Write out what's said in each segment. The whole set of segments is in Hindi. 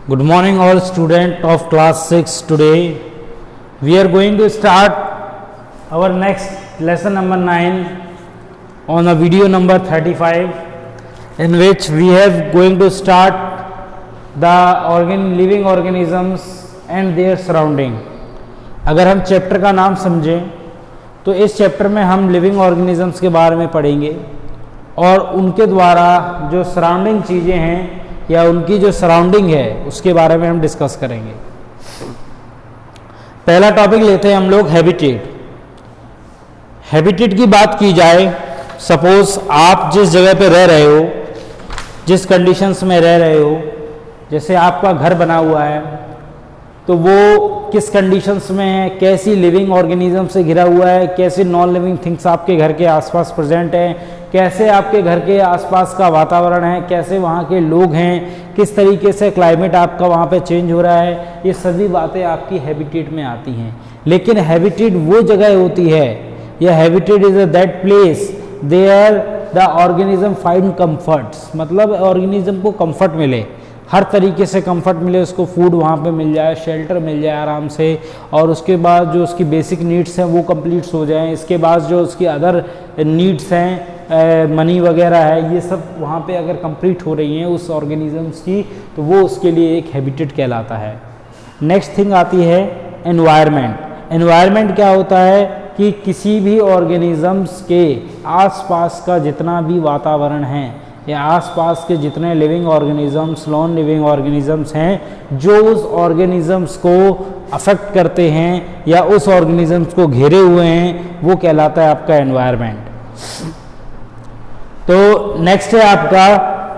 Good morning all student of class 6. Today we are going to start our next lesson number 9 on a video number 35, in which we have going to start the living organisms and their surrounding. अगर हम चैप्टर का नाम समझें तो इस चैप्टर में हम लिविंग ऑर्गेनिजम्स के बारे में पढ़ेंगे और उनके द्वारा जो सराउंडिंग चीज़ें हैं या उनकी जो सराउंडिंग है उसके बारे में हम डिस्कस करेंगे। पहला टॉपिक लेते हैं हम लोग हैबिटेट। हैबिटेट की बात की जाए, सपोज आप जिस जगह पे रह रहे हो, जिस कंडीशंस में रह रहे हो, जैसे आपका घर बना हुआ है तो वो किस कंडीशंस में है, कैसी लिविंग ऑर्गेनिज्म से घिरा हुआ है, कैसे नॉन लिविंग थिंग्स आपके घर के आसपास प्रेजेंट हैं, कैसे आपके घर के आसपास का वातावरण है, कैसे वहाँ के लोग हैं, किस तरीके से क्लाइमेट आपका वहाँ पे चेंज हो रहा है, ये सभी बातें आपकी हैबिटेट में आती हैं। लेकिन हैबिटेट वो जगह होती है, या habitat is that place there the organism find comforts, मतलब ऑर्गेनिज्म को कंफर्ट मिले, हर तरीके से कंफर्ट मिले, उसको फूड वहाँ पे मिल जाए, शेल्टर मिल जाए आराम से, और उसके बाद जो उसकी बेसिक नीड्स हैं वो कंप्लीट्स हो जाएं। इसके बाद जो उसकी अदर नीड्स हैं, मनी वगैरह है, ये सब वहाँ पे अगर कंप्लीट हो रही हैं उस ऑर्गेनिजम्स की, तो वो उसके लिए एक हैबिटेट कहलाता है। नेक्स्ट थिंग आती है एनवायरनमेंट। एनवायरनमेंट क्या होता है कि किसी भी ऑर्गेनिजम्स के आसपास का जितना भी वातावरण है या आसपास के जितने living organisms, non living organisms हैं जो उस ऑर्गेनिजम्स को अफेक्ट करते हैं या उस ऑर्गेनिजम्स को घेरे हुए हैं, वो कहलाता है आपका एनवायरनमेंट। तो नेक्स्ट है आपका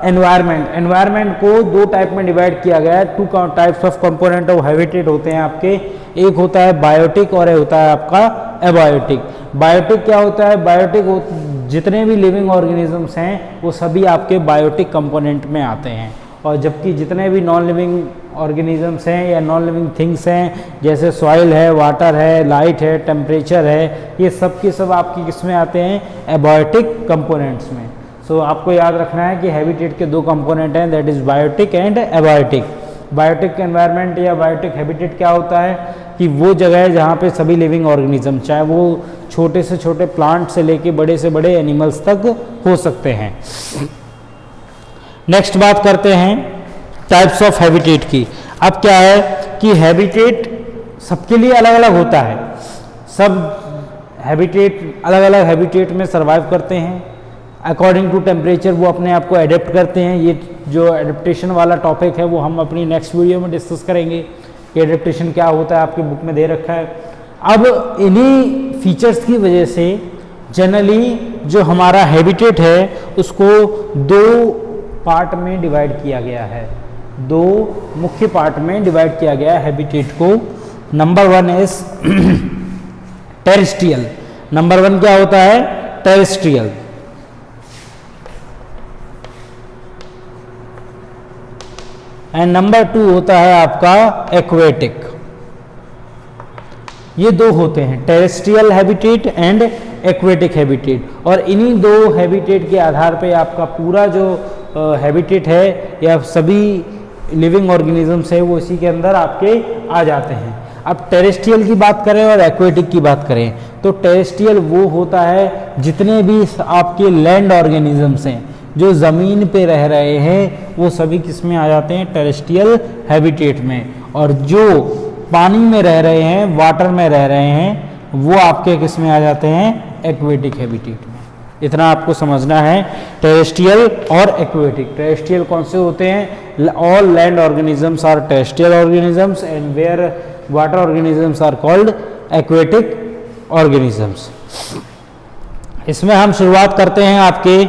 एनवायरनमेंट। एनवायरनमेंट को दो टाइप में डिवाइड किया गया है। Two types of component of habitat होते हैं आपके, एक होता है बायोटिक और एक होता है आपका एबायोटिक। बायोटिक क्या होता है? बायोटिक जितने भी लिविंग ऑर्गेनिजम्स हैं वो सभी आपके बायोटिक कंपोनेंट में आते हैं, और जबकि जितने भी नॉन लिविंग ऑर्गेनिजम्स हैं या नॉन लिविंग थिंग्स हैं, जैसे सॉइल है, वाटर है, लाइट है, टेम्परेचर है, ये सब के सब आपकी किस में आते हैं? एबायोटिक कंपोनेंट्स में। सो आपको याद रखना है कि हैबिटेट के दो कंपोनेंट हैं, that is biotic and abiotic. Biotic environment या बायोटिक हैबिटेट क्या होता है कि वो जगह है जहाँ पे सभी लिविंग ऑर्गेनिज्म, चाहे वो छोटे से छोटे प्लांट से लेके बड़े से बड़े एनिमल्स तक हो सकते हैं। नेक्स्ट बात करते हैं टाइप्स ऑफ हैबिटेट की। अब क्या है कि हैबिटेट सबके लिए अलग अलग होता है, सब हैबिटेट अलग अलग हैबिटेट में सर्वाइव करते हैं। अकॉर्डिंग टू टेम्परेचर वो अपने आप को एडेप्ट करते हैं। ये जो एडेप्टेशन वाला टॉपिक है वो हम अपनी नेक्स्ट वीडियो में डिस्कस करेंगे कि एडेप्टेशन क्या होता है, आपके बुक में दे रखा है। अब इन्हीं फीचर्स की वजह से जनरली जो हमारा हैबिटेट है उसको दो पार्ट में डिवाइड किया गया है, दो मुख्य पार्ट में डिवाइड किया गया है हैबिटेट को। Number one is terrestrial. Number one क्या होता है? टेरेस्ट्रियल। एंड नंबर टू होता है आपका एक्वेटिक। ये दो होते हैं, terrestrial habitat and aquatic habitat, और इन्हीं दो हैबिटेट के आधार पे आपका पूरा जो हैबिटेट है या सभी लिविंग ऑर्गेनिजम्स है वो इसी के अंदर आपके आ जाते हैं। अब टेरेस्ट्रियल की बात करें और एक्वेटिक की बात करें तो टेरेस्ट्रियल वो होता है जितने भी आपके लैंड ऑर्गेनिजम्स हैं जो ज़मीन पे रह रहे हैं वो सभी किस में आ जाते हैं? टेरेस्ट्रियल हैबिटेट में। और जो पानी में रह रहे हैं, वाटर में रह रहे हैं, वो आपके किस में आ जाते हैं? एक्वेटिक हैबिटेट में। इतना आपको समझना है, टेरेस्ट्रियल और एक्वेटिक। टेरेस्ट्रियल कौन से होते हैं? All land organisms are terrestrial organisms and where water organisms are called aquatic organisms. इसमें हम शुरुआत करते हैं आपके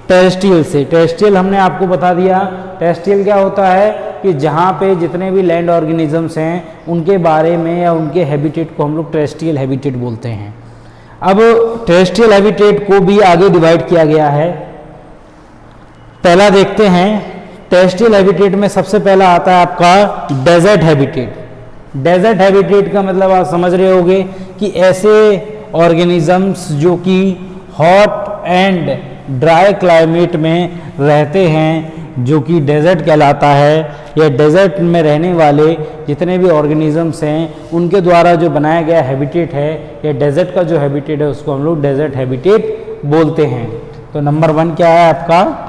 टेरेस्ट्रियल से। टेरेस्ट्रियल हमने आपको बता दिया। टेरेस्ट्रियल क्या होता है कि जहाँ पे जितने भी लैंड ऑर्गेनिजम्स हैं उनके बारे में या उनके हैबिटेट को हम लोग टेरेस्ट्रियल हैबिटेट बोलते हैं। अब टेरेस्ट्रियल हैबिटेट को भी आगे डिवाइड किया गया है। पहला देखते हैं, टेरेस्ट्रियल हैबिटेट में सबसे पहला आता है आपका डेजर्ट हैबिटेट। डेजर्ट हैबिटेट का मतलब आप समझ रहे होंगे कि ऐसे ऑर्गेनिजम्स जो कि हॉट एंड ड्राई क्लाइमेट में रहते हैं, जो कि डेजर्ट कहलाता है, या डेजर्ट में रहने वाले जितने भी ऑर्गेनिजम्स हैं उनके द्वारा जो बनाया गया हैबिटेट है, या डेजर्ट का जो हैबिटेट है उसको हम लोग डेजर्ट हैबिटेट बोलते हैं। तो नंबर 1 क्या है आपका?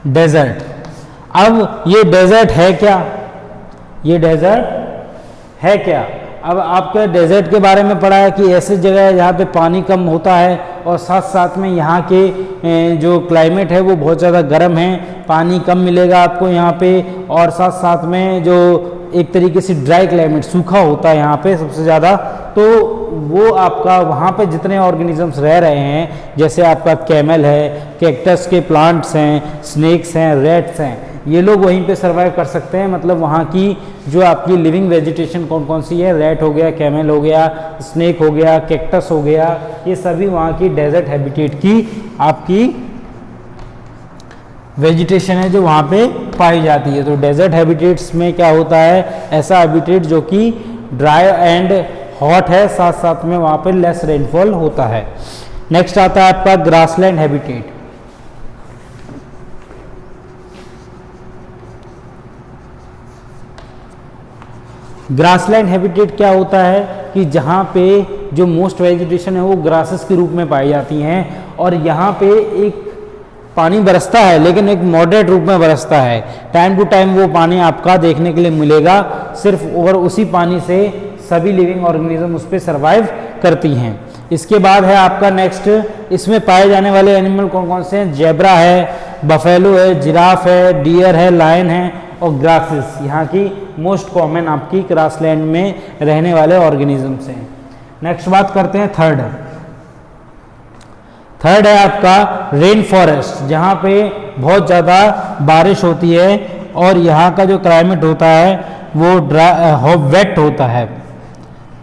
डेजर्ट। अब ये डेजर्ट है क्या? ये डेजर्ट है क्या? अब आपके डेजर्ट के बारे में पढ़ा है कि ऐसी जगह है जहाँ पे पानी कम होता है और साथ साथ में यहाँ के जो क्लाइमेट है वो बहुत ज़्यादा गर्म है, पानी कम मिलेगा आपको यहाँ पे, और साथ साथ में जो एक तरीके से ड्राई क्लाइमेट, सूखा होता है यहाँ पे सबसे ज़्यादा। तो वो आपका वहाँ पे जितने ऑर्गेनिजम्स रह रहे हैं, जैसे आपका कैमल है, कैक्टस के प्लांट्स हैं, स्नेक्स हैं, रैट्स हैं, ये लोग वहीं पे सर्वाइव कर सकते हैं। मतलब वहाँ की जो आपकी लिविंग वेजिटेशन कौन कौन सी है, रैट हो गया, कैमल हो गया, स्नेक हो गया, कैक्टस हो गया, ये सभी वहाँ की डेजर्ट हैबिटेट की आपकी वेजिटेशन है जो वहाँ पे पाई जाती है। तो डेजर्ट हैबिटेट्स में क्या होता है? ऐसा हैबिटेट जो कि ड्राई एंड हॉट है, साथ साथ में वहाँ पे लेस रेनफॉल होता है। नेक्स्ट आता है आपका ग्रासलैंड हैबिटेट। ग्रासलैंड हैबिटेट क्या होता है कि जहाँ पे जो मोस्ट वेजिटेशन है वो ग्रासेस के रूप में पाई जाती हैं, और यहाँ पे एक पानी बरसता है लेकिन एक मॉडरेट रूप में बरसता है। टाइम टू टाइम वो पानी आपका देखने के लिए मिलेगा सिर्फ, और उसी पानी से सभी लिविंग ऑर्गेनिज्म उस पर सर्वाइव करती हैं। इसके बाद है आपका नेक्स्ट, इसमें पाए जाने वाले एनिमल कौन कौन से हैं? जेब्रा है, बफेलो है, जिराफ है, डियर है, लायन है और ग्रासेस यहाँ की मोस्ट कॉमन आपकी ग्रासलैंड में रहने वाले ऑर्गेनिजम्स हैं। नेक्स्ट बात करते हैं थर्ड है आपका रेन फॉरेस्ट, जहाँ पे बहुत ज़्यादा बारिश होती है और यहाँ का जो क्लाइमेट होता है वो वेट होता है।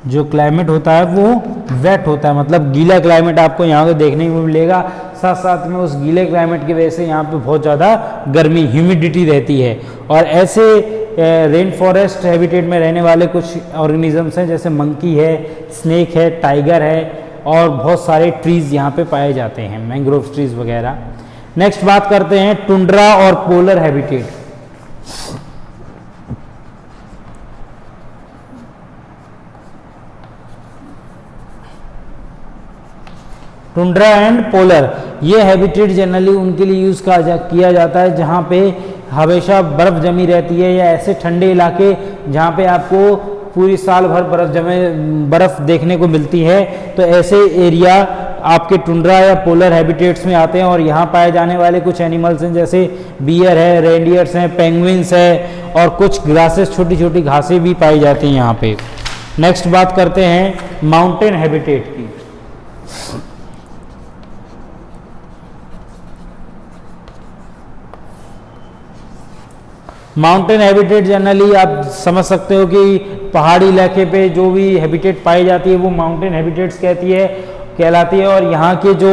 जो क्लाइमेट होता है वो वेट होता है, मतलब गीला क्लाइमेट आपको यहाँ पे देखने को मिलेगा। साथ साथ में उस गीले क्लाइमेट की वजह से यहाँ पे बहुत ज़्यादा गर्मी, ह्यूमिडिटी रहती है। और ऐसे रेन फॉरेस्ट हैबिटेट में रहने वाले कुछ ऑर्गेनिजम्स हैं, जैसे मंकी है, स्नेक है, टाइगर है, और बहुत सारे ट्रीज़ यहाँ पे पाए जाते हैं, मैंग्रोव ट्रीज़ वगैरह। नेक्स्ट बात करते हैं टुंड्रा और polar habitat. Tundra and polar, ये हैबिटेट जनरली उनके लिए यूज़ किया जाता है जहाँ पे हमेशा बर्फ़ जमी रहती है, या ऐसे ठंडे इलाके जहाँ पे आपको पूरी साल भर बर्फ़ देखने को मिलती है। तो ऐसे एरिया आपके टुंड्रा या पोलर हैबिटेट्स में आते हैं। और यहाँ पाए जाने वाले कुछ एनिमल्स हैं, जैसे बियर है, रेंडियर्स हैं, पेंगुइन्स है, और कुछ ग्रासेस, छोटी छोटी घासें भी पाई जाती हैं यहाँ पे। नेक्स्ट बात करते हैं माउंटेन हैबिटेट की। माउंटेन हैबिटेट जनरली आप समझ सकते हो कि पहाड़ी इलाके पे जो भी हैबिटेट पाई जाती है वो माउंटेन हैबिटेट्स कहलाती है। और यहाँ के जो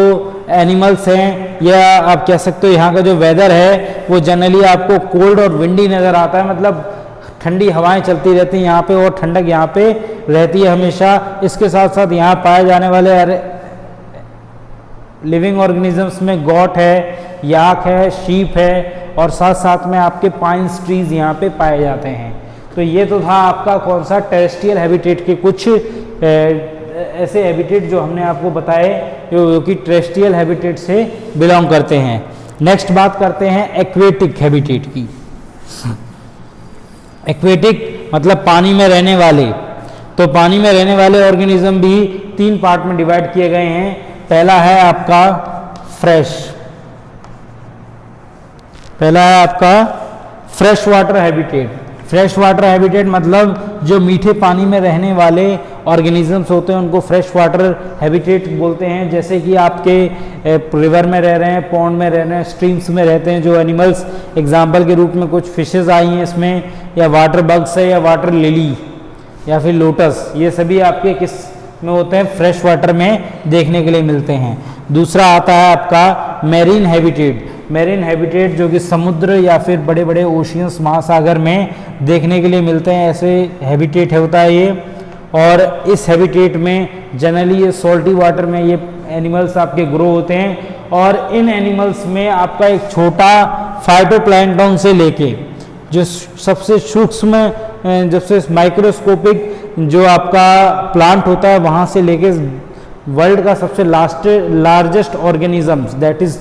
एनिमल्स हैं, या आप कह सकते हो यहाँ का जो वेदर है वो जनरली आपको कोल्ड और विंडी नज़र आता है, मतलब ठंडी हवाएं चलती रहती हैं यहाँ पे, और ठंडक यहाँ पे रहती है हमेशा। इसके साथ साथ यहाँ पाए जाने वाले लिविंग ऑर्गेनिजम्स में गॉट है, याक है, शीप है, और साथ साथ में आपके पाइन्स ट्रीज यहाँ पे पाए जाते हैं। तो ये तो था आपका कौन सा टेरेस्ट्रियल हैबिटेट के कुछ ऐसे हैबिटेट जो हमने आपको बताए जो कि टेरेस्ट्रियल हैबिटेट से बिलोंग करते हैं। नेक्स्ट बात करते हैं एक्वेटिक हैबिटेट की। एक्वेटिक मतलब पानी में रहने वाले। तो पानी में रहने वाले ऑर्गेनिज्म भी 3 पार्ट में डिवाइड किए गए हैं। पहला है आपका fresh water habitat. Fresh water habitat मतलब जो मीठे पानी में रहने वाले ऑर्गेनिजम्स होते हैं उनको फ्रेश वाटर हैबिटेट बोलते हैं। जैसे कि आपके रिवर में रह रहे हैं, पॉन्ड में रह रहे हैं, स्ट्रीम्स में रहते हैं जो एनिमल्स। एग्जाम्पल के रूप में कुछ फिशेज आई हैं इसमें, या वाटर बग्स है, या वाटर लिली, या फिर लोटस। ये सभी आपके किस में होते हैं? फ्रेश वाटर में देखने के लिए मिलते हैं। दूसरा आता है आपका मैरीन हैबिटेट। मैरीन हैबिटेट जो कि समुद्र या फिर बड़े बड़े ओशियंस, महासागर में देखने के लिए मिलते हैं, ऐसे हैबिटेट होता है ये। और इस हैबिटेट में जनरली ये सॉल्टी वाटर में ये एनिमल्स आपके ग्रो होते हैं, और इन एनिमल्स में आपका एक छोटा फाइटोप्लैंक्टन से लेके जो सबसे सूक्ष्म, जब से माइक्रोस्कोपिक जो आपका प्लांट होता है, वहाँ से लेके वर्ल्ड का सबसे largest organisms that is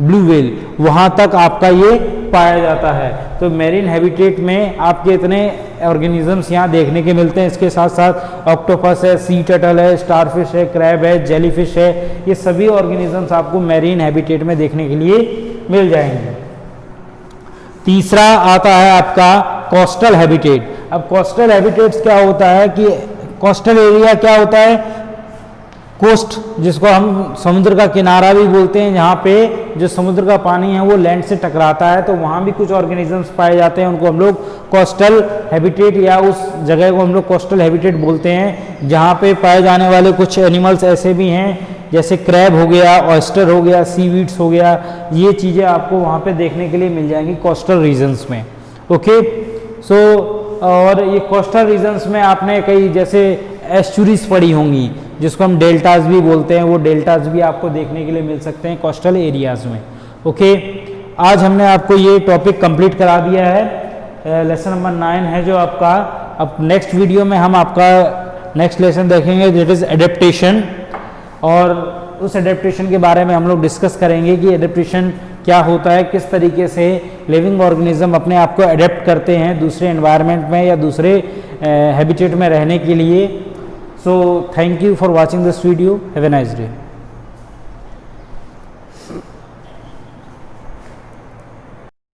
blue whale, वहाँ तक आपका ये पाया जाता है। तो मेरीन हैबिटेट में आपके इतने ऑर्गेनिजम्स यहाँ देखने के मिलते हैं। इसके साथ साथ ऑक्टोपस है, सी टर्टल है, स्टारफिश है, क्रैब है, जेलीफिश है, ये सभी ऑर्गेनिजम्स आपको मेरीन हैबिटेट में देखने के लिए मिल जाएंगे। तीसरा आता है आपका कोस्टल हैबिटेट। अब कोस्टल हैबिटेट्स क्या होता है कि कोस्टल एरिया क्या होता है, कोस्ट जिसको हम समुद्र का किनारा भी बोलते हैं, जहाँ पे जो समुद्र का पानी है वो लैंड से टकराता है, तो वहाँ भी कुछ ऑर्गेनिजम्स पाए जाते हैं, उनको हम लोग कोस्टल हैबिटेट या उस जगह को हम लोग कोस्टल हैबिटेट बोलते हैं। जहाँ पे पाए जाने वाले कुछ एनिमल्स ऐसे भी हैं जैसे क्रैब हो गया, ऑयस्टर हो गया, सीवीड्स हो गया, ये चीज़ें आपको वहाँ पे देखने के लिए मिल जाएंगी कोस्टल रीजन्स में। ओके, सो और ये कोस्टल रीजन्स में आपने कई जैसे एस्चुरीज पड़ी होंगी जिसको हम डेल्टाज भी बोलते हैं, वो डेल्टाज भी आपको देखने के लिए मिल सकते हैं कोस्टल एरियाज में। ओके, आज हमने आपको ये टॉपिक कंप्लीट करा दिया है। लेसन नंबर 9 है जो आपका। अब नेक्स्ट वीडियो में हम आपका नेक्स्ट लेसन देखेंगे दैट इज एडेप्टेशन, और उस एडेप्टेशन के बारे में हम लोग डिस्कस करेंगे कि एडेप्टेशन क्या होता है, किस तरीके से लिविंग ऑर्गेनिज्म अपने आप को एडेप्ट करते हैं दूसरे एनवायरनमेंट में या दूसरे हैबिटेट में रहने के लिए। So thank you for watching this video, have a nice day.